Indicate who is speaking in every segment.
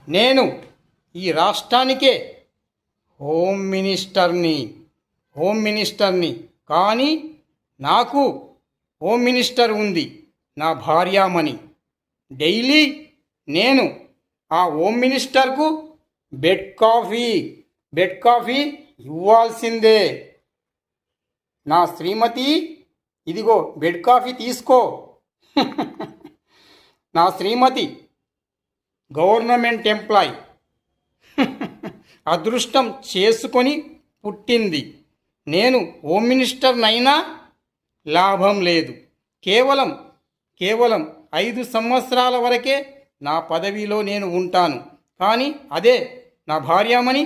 Speaker 1: నేను ఈ రాష్ట్రానికే హోమ్ మినిస్టర్ని. కానీ నాకు హోమ్ మినిస్టర్ ఉంది, నా భార్యామణి. డైలీ నేను ఆ హోమ్ మినిస్టర్కు బెడ్ కాఫీ ఇవ్వాల్సిందే. నా శ్రీమతి, ఇదిగో బెడ్ కాఫీ తీసుకో. నా శ్రీమతి గవర్నమెంట్ ఎంప్లాయ్. అదృష్టం చేసుకొని పుట్టింది. నేను హోమ్ మినిస్టర్నైనా లాభం లేదు. కేవలం 5 సంవత్సరాల వరకే నా పదవిలో నేను ఉంటాను. కానీ అదే నా భార్యామణి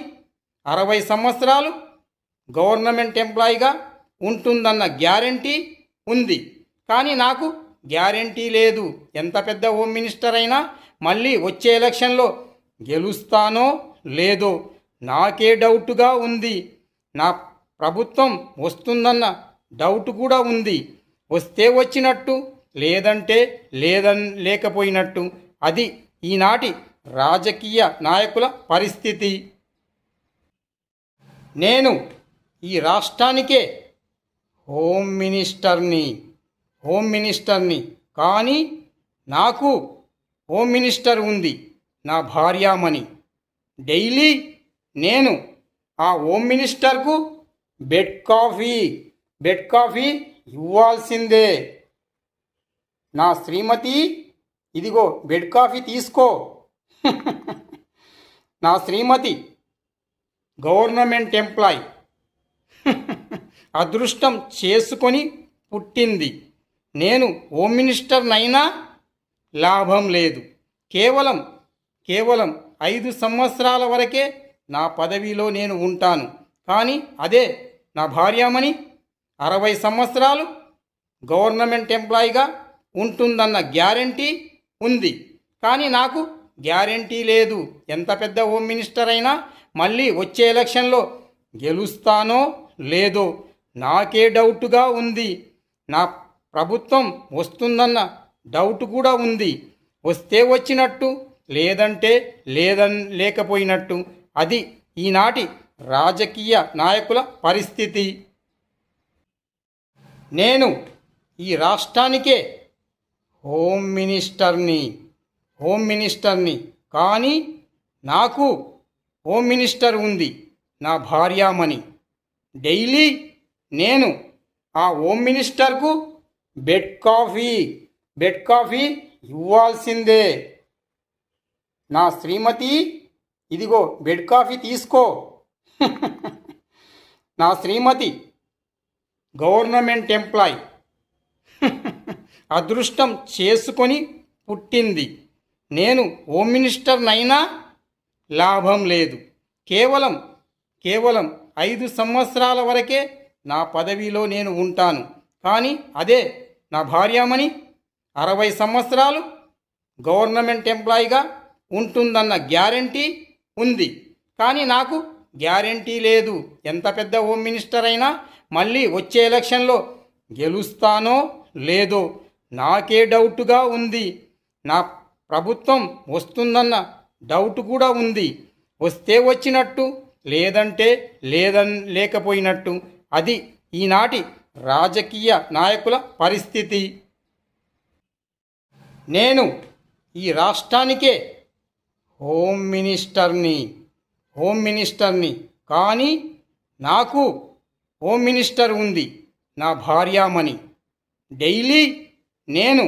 Speaker 1: 60 సంవత్సరాలు గవర్నమెంట్ ఎంప్లాయీగా ఉంటుందన్న గ్యారంటీ ఉంది. కానీ నాకు గ్యారంటీ లేదు. ఎంత పెద్ద హోమ్ మినిస్టర్ అయినా మళ్ళీ వచ్చే ఎలక్షన్లో గెలుస్తానో లేదో నాకే డౌట్గా ఉంది. నా ప్రభుత్వం వస్తుందన్న డౌట్ కూడా ఉంది. వస్తే వచ్చినట్టు, లేదంటే లేకపోయినట్టు. అది ఈనాటి రాజకీయ నాయకుల పరిస్థితి. నేను ఈ రాష్ట్రానికే హోమ్ మినిస్టర్ని. కానీ నాకు హోమ్ మినిస్టర్ ఉంది, నా భార్యామణి. డైలీ నేను ఆ హోమ్ మినిస్టర్కు బెడ్ కాఫీ ఇవ్వాల్సిందే. నా శ్రీమతి, ఇదిగో బెడ్ కాఫీ తీసుకో. నా శ్రీమతి గవర్నమెంట్ ఎంప్లాయ్. అదృష్టం చేసుకొని పుట్టింది. నేను హోమ్ మినిస్టర్నైనా లాభం లేదు. కేవలం 5 సంవత్సరాల వరకే నా పదవిలో నేను ఉంటాను. కానీ అదే నా భార్యామణి 60 సంవత్సరాలు గవర్నమెంట్ ఎంప్లాయీగా ఉంటుందన్న గ్యారంటీ ఉంది. కానీ నాకు గ్యారంటీ లేదు. ఎంత పెద్ద హోమ్ మినిస్టర్ అయినా మళ్ళీ వచ్చే ఎలక్షన్లో గెలుస్తానో లేదో నాకే డౌట్గా ఉంది. నా ప్రభుత్వం వస్తుందన్న డౌట్ కూడా ఉంది. వస్తే వచ్చినట్టు, లేదంటే లేకపోయినట్టు. అది ఈనాటి రాజకీయ నాయకుల పరిస్థితి. నేను ఈ రాష్ట్రానికే హోమ్ మినిస్టర్ని. కానీ నాకు హోమ్ మినిస్టర్ ఉంది, నా భార్యామణి. డైలీ నేను ఆ హోమ్ మినిస్టర్కు బెడ్ కాఫీ ఇవ్వాల్సిందే. నా శ్రీమతి, ఇదిగో బెడ్ కాఫీ తీసుకో. నా శ్రీమతి గవర్నమెంట్ ఎంప్లాయ్. అదృష్టం చేసుకొని పుట్టింది. నేను హోమ్ మినిస్టర్నైనా లాభం లేదు. కేవలం 5 సంవత్సరాల వరకే నా పదవిలో నేను ఉంటాను. కానీ అదే నా భార్యామణి 60 సంవత్సరాలు గవర్నమెంట్ ఎంప్లాయీగా ఉంటుందన్న గ్యారంటీ ఉంది. కానీ నాకు గ్యారంటీ లేదు. ఎంత పెద్ద హోమ్ మినిస్టర్ అయినా మళ్ళీ వచ్చే ఎలక్షన్లో గెలుస్తానో లేదో నాకే డౌట్గా ఉంది. నా ప్రభుత్వం వస్తుందన్న డౌట్ కూడా ఉంది. వస్తే వచ్చినట్టు, లేదంటే లేకపోయినట్టు. అది ఈనాటి రాజకీయ నాయకుల పరిస్థితి. నేను ఈ రాష్ట్రానికే హోమ్ మినిస్టర్ని. కానీ నాకు హోమ్ మినిస్టర్ ఉంది, నా భార్యామణి. డైలీ నేను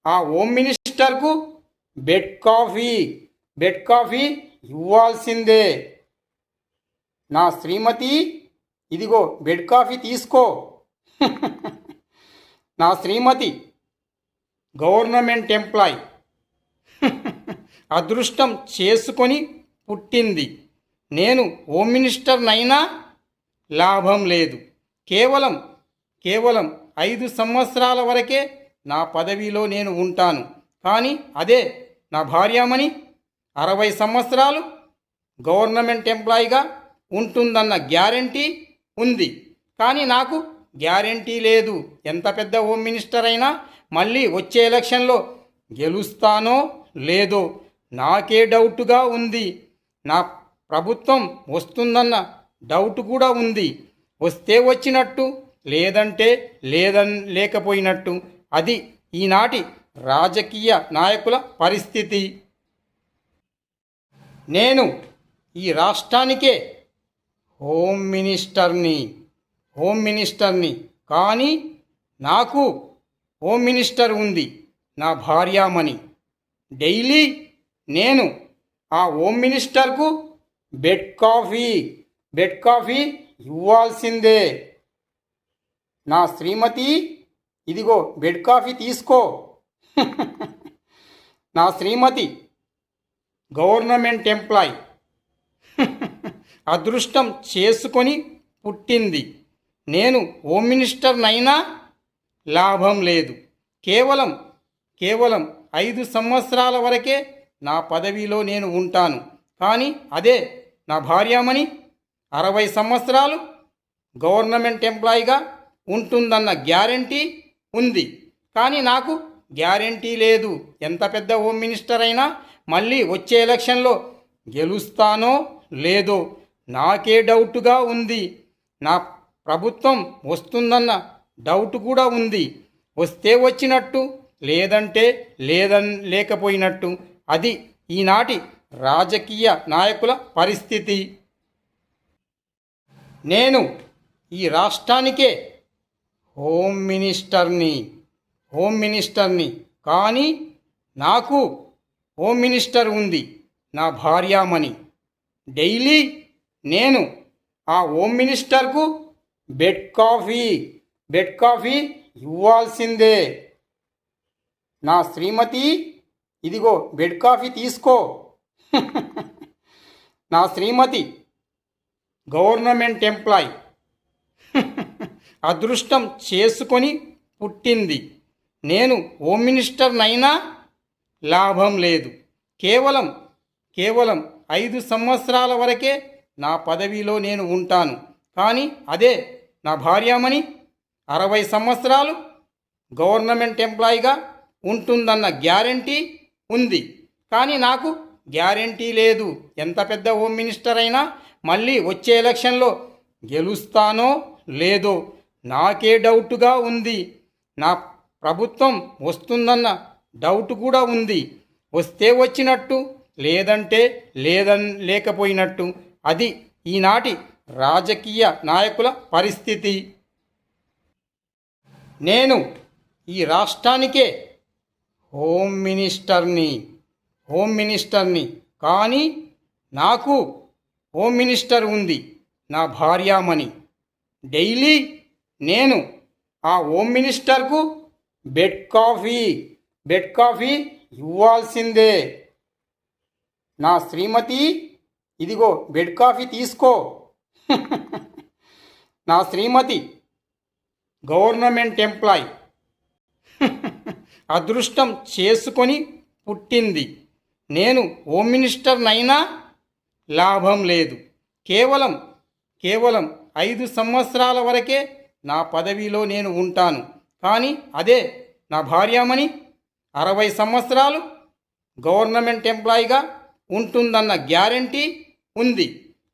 Speaker 1: ఆ హోమ్ మినిస్టర్కు బెడ్ కాఫీ ఇవ్వాల్సిందే. నా శ్రీమతి, ఇదిగో బెడ్ కాఫీ తీసుకో. నా శ్రీమతి గవర్నమెంట్ ఎంప్లాయ్. అదృష్టం చేసుకొని పుట్టింది. నేను హోమ్ మినిస్టర్నైనా లాభం లేదు. కేవలం 5 సంవత్సరాల వరకే నా పదవిలో నేను ఉంటాను. కానీ అదే నా భార్యామణి 60 సంవత్సరాలు గవర్నమెంట్ ఎంప్లాయీగా ఉంటుందన్న గ్యారంటీ ఉంది. కానీ నాకు గ్యారంటీ లేదు. ఎంత పెద్ద హోమ్ మినిస్టర్ అయినా మళ్ళీ వచ్చే ఎలక్షన్లో గెలుస్తానో లేదో నాకే డౌటుగా ఉంది. నా ప్రభుత్వం వస్తుందన్న డౌట్ కూడా ఉంది. వస్తే వచ్చినట్టు, లేదంటే లేకపోయినట్టు. అది ఈనాటి రాజకీయ నాయకుల పరిస్థితి. నేను ఈ రాష్ట్రానికే హోమ్ మినిస్టర్ని. కానీ నాకు హోమ్ మినిస్టర్ ఉంది, నా భార్యామణి. డైలీ నేను ఆ హోమ్ మినిస్టర్కు బెడ్ కాఫీ ఇవ్వాల్సిందే. నా శ్రీమతి, ఇదిగో బెడ్ కాఫీ తీసుకో. నా శ్రీమతి గవర్నమెంట్ ఎంప్లాయ్. అదృష్టం చేసుకొని పుట్టింది. నేను హోమ్ మినిస్టర్నైనా లాభం లేదు. కేవలం 5 సంవత్సరాల వరకే నా పదవిలో నేను ఉంటాను. కానీ అదే నా భార్యామణి 60 సంవత్సరాలు గవర్నమెంట్ ఎంప్లాయీగా ఉంటుందన్న గ్యారంటీ ఉంది. కానీ నాకు గ్యారంటీ లేదు. ఎంత పెద్ద హోమ్ మినిస్టర్ అయినా మళ్ళీ వచ్చే ఎలక్షన్లో గెలుస్తానో లేదో నాకే డౌటుగా ఉంది. నా ప్రభుత్వం వస్తుందన్న డౌట్ కూడా ఉంది. వస్తే వచ్చినట్టు, లేదంటే లేకపోయినట్టు. అది ఈనాటి రాజకీయ నాయకుల పరిస్థితి. నేను ఈ రాష్ట్రానికే హోమ్ మినిస్టర్ని. కానీ నాకు హోమ్ మినిస్టర్ ఉంది, నా భార్యామణి. డైలీ నేను ఆ హోమ్ మినిస్టర్కు బెడ్ కాఫీ ఇవ్వాల్సిందే. నా శ్రీమతి, ఇదిగో బెడ్ కాఫీ తీసుకో. నా శ్రీమతి గవర్నమెంట్ ఎంప్లాయ్. అదృష్టం చేసుకొని పుట్టింది. నేను హోమ్ మినిస్టర్నైనా లాభం లేదు. కేవలం 5 సంవత్సరాల వరకే నా పదవిలో నేను ఉంటాను. కానీ అదే నా భార్యామణి 60 సంవత్సరాలు గవర్నమెంట్ ఎంప్లాయీగా ఉంటుందన్న గ్యారంటీ ఉంది. కానీ నాకు గ్యారంటీ లేదు. ఎంత పెద్ద హోమ్ మినిస్టర్ అయినా మళ్ళీ వచ్చే ఎలక్షన్లో గెలుస్తానో లేదో నాకే డౌటుగా ఉంది. నా ప్రభుత్వం వస్తుందన్న డౌట్ కూడా ఉంది. వస్తే వచ్చినట్టు, లేదంటే లేకపోయినట్టు. అది ఈనాటి రాజకీయ నాయకుల పరిస్థితి. నేను ఈ రాష్ట్రానికే హోమ్ మినిస్టర్ని. కానీ నాకు హోమ్ మినిస్టర్ ఉంది, నా భార్యామణి. డైలీ నేను ఆ హోమ్ మినిస్టర్కు బెడ్ కాఫీ ఇవ్వాల్సిందే. నా శ్రీమతి, ఇదిగో బెడ్ కాఫీ తీసుకో. నా శ్రీమతి గవర్నమెంట్ ఎంప్లాయ్. అదృష్టం చేసుకొని పుట్టింది. నేను హోమ్ మినిస్టర్నైనా లాభం లేదు. కేవలం 5 సంవత్సరాల వరకే నా పదవిలో నేను ఉంటాను. కానీ అదే నా భార్యామణి 60 సంవత్సరాలు గవర్నమెంట్ ఎంప్లాయీగా ఉంటుందన్న గ్యారంటీ ఉంది.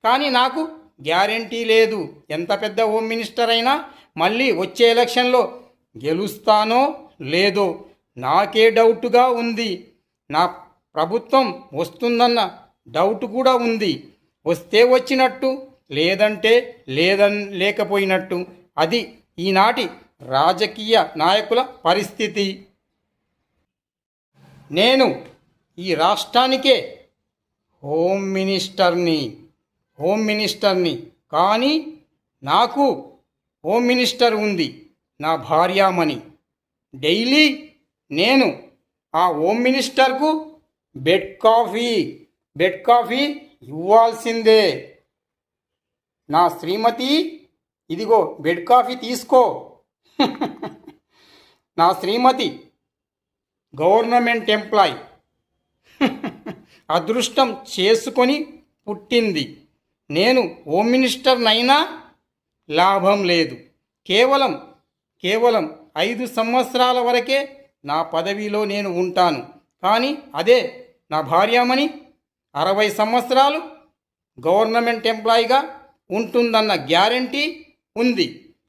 Speaker 1: కానీ నాకు గ్యారంటీ లేదు. ఎంత పెద్ద హోమ్ మినిస్టర్ అయినా మళ్ళీ వచ్చే ఎలక్షన్లో గెలుస్తానో లేదో నాకే డౌటుగా ఉంది. నా ప్రభుత్వం వస్తుందన్న డౌట్ కూడా ఉంది. వస్తే వచ్చినట్టు, లేదంటే లేకపోయినట్టు. అది ఈనాటి రాజకీయ నాయకుల పరిస్థితి. నేను ఈ రాష్ట్రానికే హోమ్ మినిస్టర్ని. కానీ నాకు హోమ్ మినిస్టర్ ఉంది, నా భార్యామణి. డైలీ నేను ఆ హోమ్ మినిస్టర్కు బెడ్ కాఫీ ఇవ్వాల్సిందే. నా శ్రీమతి, ఇదిగో బెడ్ కాఫీ తీసుకో. నా శ్రీమతి గవర్నమెంట్ ఎంప్లాయ్. అదృష్టం చేసుకొని పుట్టింది. నేను హోమ్ మినిస్టర్నైనా లాభం లేదు. కేవలం 5 సంవత్సరాల వరకే నా పదవిలో నేను ఉంటాను. కానీ అదే నా భార్యామణి 60 సంవత్సరాలు గవర్నమెంట్ ఎంప్లాయీగా ఉంటుందన్న గ్యారంటీ ఉంది.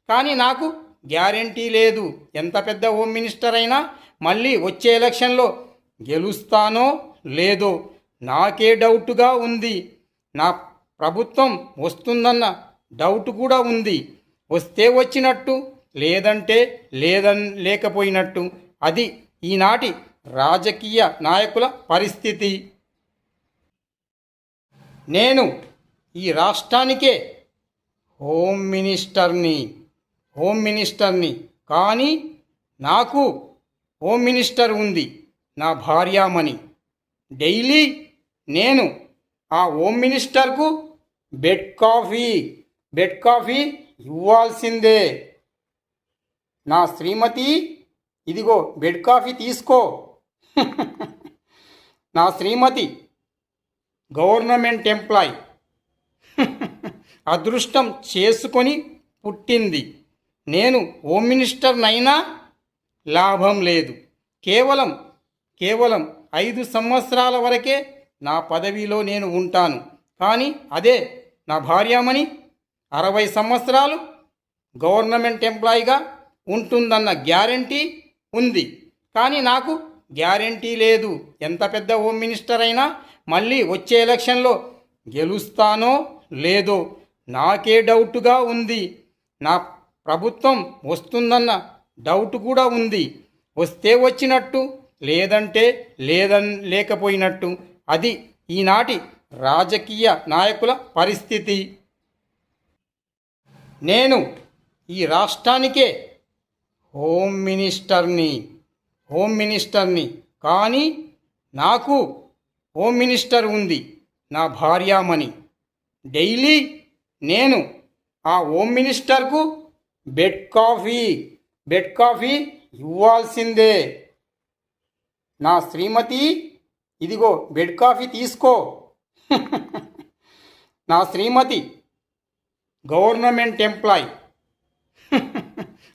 Speaker 1: కానీ నాకు గ్యారంటీ లేదు. ఎంత పెద్ద హోమ్ మినిస్టర్ అయినా మళ్ళీ వచ్చే ఎలక్షన్లో గెలుస్తానో లేదో నాకే డౌట్గా ఉంది. నా ప్రభుత్వం వస్తుందన్న డౌట్ కూడా ఉంది. వస్తే వచ్చినట్టు, లేదంటే లేకపోయినట్టు. అది ఈనాటి రాజకీయ నాయకుల పరిస్థితి. నేను ఈ రాష్ట్రానికే హోమ్ మినిస్టర్ని. కానీ నాకు హోమ్ మినిస్టర్ ఉంది, నా భార్యామణి. డైలీ నేను ఆ హోమ్ మినిస్టర్కు బెడ్ కాఫీ ఇవ్వాల్సిందే. నా శ్రీమతి, ఇదిగో బెడ్ కాఫీ తీసుకో. నా శ్రీమతి గవర్నమెంట్ ఎంప్లాయ్. అదృష్టం చేసుకొని పుట్టింది. నేను హోమ్ మినిస్టర్నైనా లాభం లేదు. కేవలం 5 సంవత్సరాల వరకే నా పదవిలో నేను ఉంటాను. కానీ అదే నా భార్యామణి 60 సంవత్సరాలు గవర్నమెంట్ ఎంప్లాయీగా ఉంటుందన్న గ్యారంటీ ఉంది. కానీ నాకు గ్యారంటీ లేదు. ఎంత పెద్ద హోమ్ మినిస్టర్ అయినా మళ్ళీ వచ్చే ఎలక్షన్లో గెలుస్తానో లేదో నాకే డౌట్గా ఉంది. నా ప్రభుత్వం వస్తుందన్న డౌట్ కూడా ఉంది. వస్తే వచ్చినట్టు, లేదంటే లేకపోయినట్టు. అది ఈనాటి రాజకీయ నాయకుల పరిస్థితి. నేను ఈ రాష్ట్రానికే హోమ్ మినిస్టర్ని. కానీ నాకు హోమ్ మినిస్టర్ ఉంది, నా భార్యామణి. డైలీ నేను ఆ హోమ్ మినిస్టర్కు బెడ్ కాఫీ ఇవ్వాల్సిందే. నా శ్రీమతి, ఇదిగో బెడ్ కాఫీ తీసుకో. నా శ్రీమతి గవర్నమెంట్ ఎంప్లాయ్.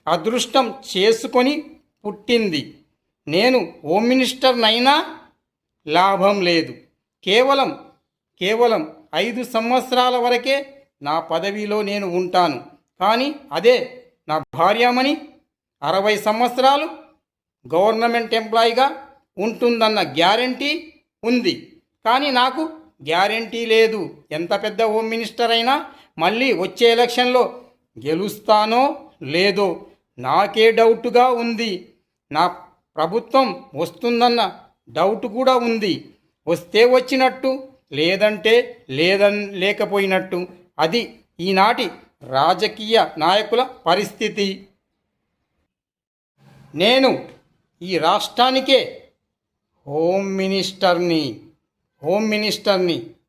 Speaker 1: అదృష్టం చేసుకొని పుట్టింది. నేను హోమ్ మినిస్టర్నైనా లాభం లేదు. కేవలం 5 సంవత్సరాల వరకే నా పదవిలో నేను ఉంటాను. కానీ అదే నా భార్యామణి 60 సంవత్సరాలు గవర్నమెంట్ ఎంప్లాయీగా ఉంటుందన్న గ్యారంటీ ఉంది. కానీ నాకు గ్యారంటీ లేదు. ఎంత పెద్ద హోమ్ మినిస్టర్ అయినా మళ్ళీ వచ్చే ఎలక్షన్లో గెలుస్తానో లేదో నాకే డౌట్గా ఉంది. నా ప్రభుత్వం వస్తుందన్న డౌట్ కూడా ఉంది. వస్తే వచ్చినట్టు, లేదంటే లేకపోయినట్టు. అది ఈనాటి రాజకీయ నాయకుల పరిస్థితి. నేను ఈ రాష్ట్రానికే హోమ్ మినిస్టర్ని.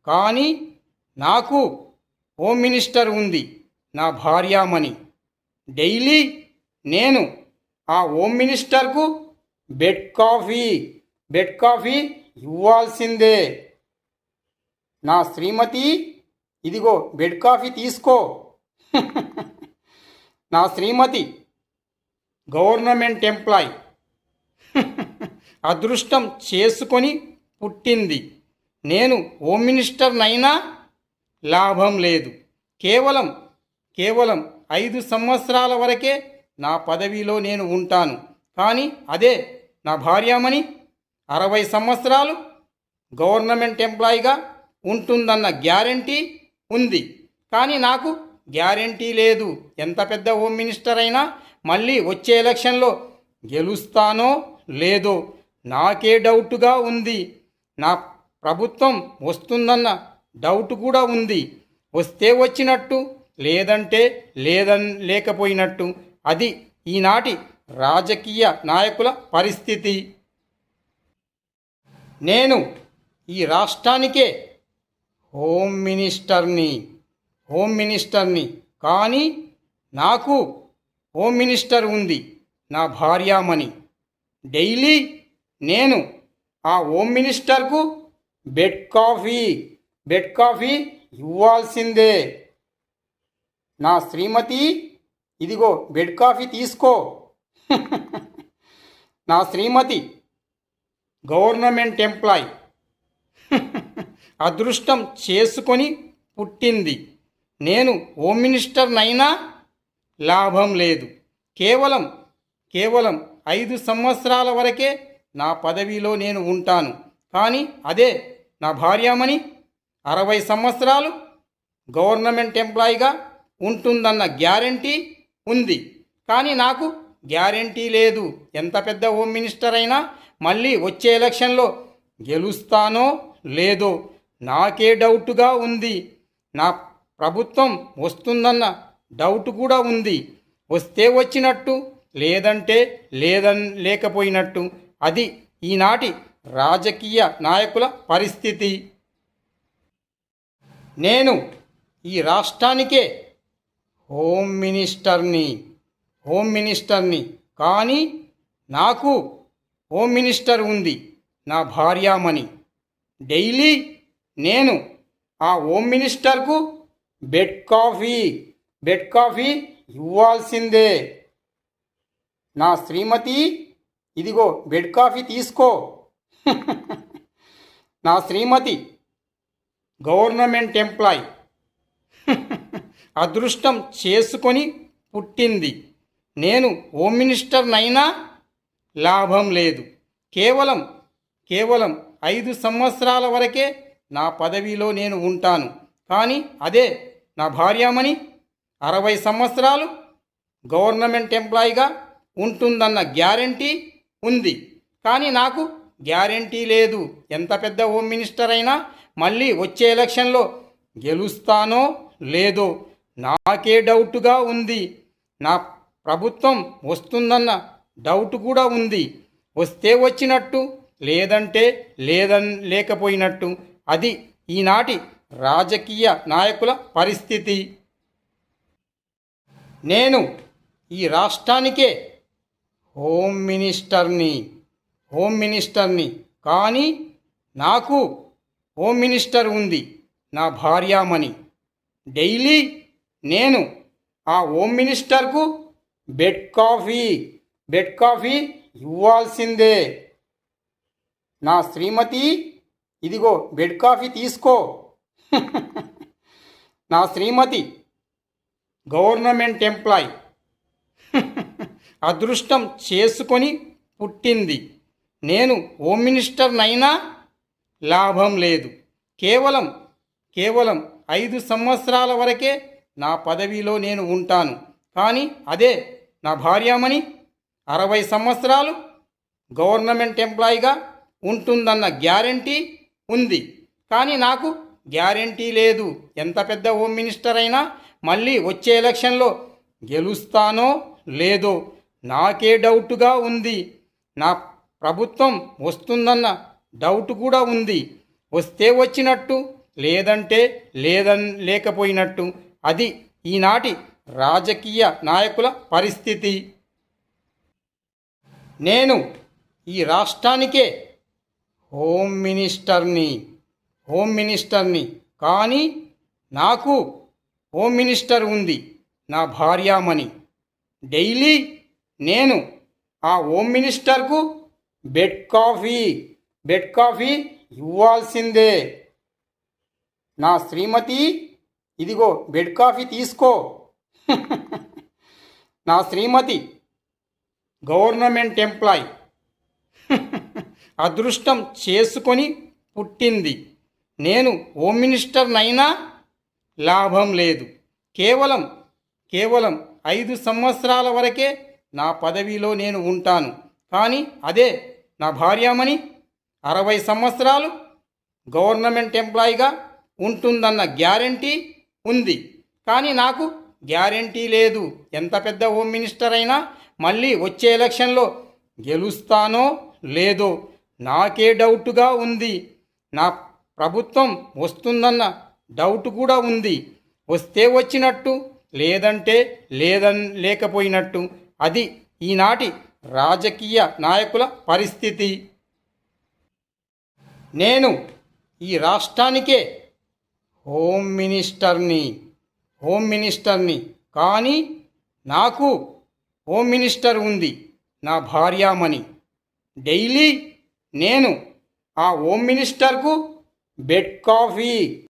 Speaker 1: కానీ నాకు హోమ్ మినిస్టర్ ఉంది, నా భార్యామణి. డైలీ నేను ఆ హోమ్ మినిస్టర్కు బెడ్ కాఫీ ఇవ్వాల్సిందే. నా శ్రీమతి, ఇదిగో బెడ్ కాఫీ తీసుకో. నా శ్రీమతి గవర్నమెంట్ ఎంప్లాయ్. అదృష్టం చేసుకొని పుట్టింది. నేను హోమ్ మినిస్టర్నైనా లాభం లేదు. కేవలం 5 సంవత్సరాల వరకే నా పదవిలో నేను ఉంటాను. కానీ అదే నా భార్యామణి 60 సంవత్సరాలు గవర్నమెంట్ ఎంప్లాయీగా ఉంటుందన్న గ్యారంటీ ఉంది. కానీ నాకు గ్యారంటీ లేదు. ఎంత పెద్ద హోమ్ మినిస్టర్ అయినా మళ్ళీ వచ్చే ఎలక్షన్లో గెలుస్తానో లేదో నాకే డౌట్గా ఉంది. నా ప్రభుత్వం వస్తుందన్న డౌట్ కూడా ఉంది. వస్తే వచ్చినట్టు, లేదంటే లేకపోయినట్టు. అది ఈనాటి రాజకీయ నాయకుల పరిస్థితి. నేను ఈ రాష్ట్రానికే హోమ్ మినిస్టర్ని. కానీ నాకు హోమ్ మినిస్టర్ ఉంది, నా భార్యామణి. డైలీ నేను ఆ హోమ్ మినిస్టర్కు బెడ్ కాఫీ ఇవ్వాల్సిందే. నా శ్రీమతి, ఇదిగో బెడ్ కాఫీ తీసుకో. నా శ్రీమతి గవర్నమెంట్ ఎంప్లాయ్. అదృష్టం చేసుకొని పుట్టింది. నేను హోమ్ మినిస్టర్నైనా లాభం లేదు. కేవలం కేవలం 5 సంవత్సరాల వరకే నా పదవిలో నేను ఉంటాను. కానీ అదే నా భార్యామణి 60 సంవత్సరాలు గవర్నమెంట్ ఎంప్లాయీగా ఉంటుందన్న గ్యారంటీ ఉంది. కానీ నాకు గ్యారంటీ లేదు. ఎంత పెద్ద హోమ్ మినిస్టర్ అయినా మళ్ళీ వచ్చే ఎలక్షన్లో గెలుస్తానో లేదో నాకే డౌట్గా ఉంది. నా ప్రభుత్వం వస్తుందన్న డౌట్ కూడా ఉంది. వస్తే వచ్చినట్టు, లేదంటే లేకపోయినట్టు. అది ఈనాటి రాజకీయ నాయకుల పరిస్థితి. నేను ఈ రాష్ట్రానికే హోమ్ మినిస్టర్ని. కానీ నాకు హోమ్ మినిస్టర్ ఉంది, నా భార్యామణి. డైలీ నేను ఆ హోమ్ మినిస్టర్కు బెడ్ కాఫీ ఇవ్వాల్సిందే. నా శ్రీమతి, ఇదిగో బెడ్ కాఫీ తీసుకో. నా శ్రీమతి గవర్నమెంట్ ఎంప్లాయ్, అదృష్టం చేసుకొని పుట్టింది. నేను హోమ్ మినిస్టర్నైనా లాభం లేదు. కేవలం 5 సంవత్సరాల వరకే నా పదవిలో నేను ఉంటాను. కానీ అదే నా భార్యామణి 60 సంవత్సరాలు గవర్నమెంట్ ఎంప్లాయీగా ఉంటుందన్న గ్యారంటీ ఉంది. కానీ నాకు గ్యారంటీ లేదు. ఎంత పెద్ద హోమ్ మినిస్టర్ అయినా మళ్ళీ వచ్చే ఎలక్షన్లో గెలుస్తానో లేదో నాకే డౌట్గా ఉంది. నా ప్రభుత్వం వస్తుందన్న డౌట్ కూడా ఉంది. వస్తే వచ్చినట్టు, లేదంటే లేకపోయినట్టు. అది ఈనాటి రాజకీయ నాయకుల పరిస్థితి. నేను ఈ రాష్ట్రానికే హోమ్ మినిస్టర్ని. కానీ నాకు హోమ్ మినిస్టర్ ఉంది, నా భార్యామణి. డైలీ నేను ఆ హోమ్ మినిస్టర్కు బెడ్ కాఫీ ఇవ్వాల్సిందే. నా శ్రీమతి, ఇదిగో బెడ్ కాఫీ తీసుకో. నా శ్రీమతి గవర్నమెంట్ ఎంప్లాయ్, అదృష్టం చేసుకొని పుట్టింది. నేను హోమ్ మినిస్టర్నైనా లాభం లేదు. కేవలం 5 సంవత్సరాల వరకే నా పదవిలో నేను ఉంటాను. కానీ అదే నా భార్యామణి 60 సంవత్సరాలు గవర్నమెంట్ ఎంప్లాయీగా ఉంటుందన్న గ్యారంటీ ఉంది. కానీ నాకు గ్యారంటీ లేదు. ఎంత పెద్ద హోమ్ మినిస్టర్ అయినా మళ్ళీ వచ్చే ఎలక్షన్లో గెలుస్తానో లేదో నాకే డౌట్గా ఉంది. నా ప్రభుత్వం వస్తుందన్న డౌట్ కూడా ఉంది. వస్తే వచ్చినట్టు, లేదంటే లేకపోయినట్టు. అది ఈనాటి రాజకీయ నాయకుల పరిస్థితి. నేను ఈ రాష్ట్రానికే హోమ్ మినిస్టర్ని. కానీ నాకు హోమ్ మినిస్టర్ ఉంది, నా భార్యామణి. డైలీ నేను ఆ హోమ్ మినిస్టర్కు బెడ్ కాఫీ ఇవ్వాల్సిందే. నా శ్రీమతి, ఇదిగో బెడ్ కాఫీ తీసుకో. నా శ్రీమతి గవర్నమెంట్ ఎంప్లాయ్, అదృష్టం చేసుకొని పుట్టింది. నేను హోమ్ మినిస్టర్నైనా లాభం లేదు. కేవలం 5 సంవత్సరాల వరకే నా పదవిలో నేను ఉంటాను. కానీ అదే నా భార్యామణి 60 సంవత్సరాలు గవర్నమెంట్ ఎంప్లాయీగా ఉంటుందన్న గ్యారంటీ ఉంది. కానీ నాకు గ్యారంటీ లేదు. ఎంత పెద్ద హోమ్ మినిస్టర్ అయినా మళ్ళీ వచ్చే ఎలక్షన్లో గెలుస్తానో లేదో నాకే డౌట్గా ఉంది. నా ప్రభుత్వం వస్తుందన్న డౌట్ కూడా ఉంది. వస్తే వచ్చినట్టు, లేదంటే లేకపోయినట్టు. అది ఈనాటి రాజకీయ నాయకుల పరిస్థితి. నేను ఈ రాష్ట్రానికే హోమ్ మినిస్టర్ని. కానీ నాకు హోమ్ మినిస్టర్ ఉంది, నా భార్యామణి. డైలీ నేను ఆ హోమ్ మినిస్టర్కు బెడ్ కాఫీ.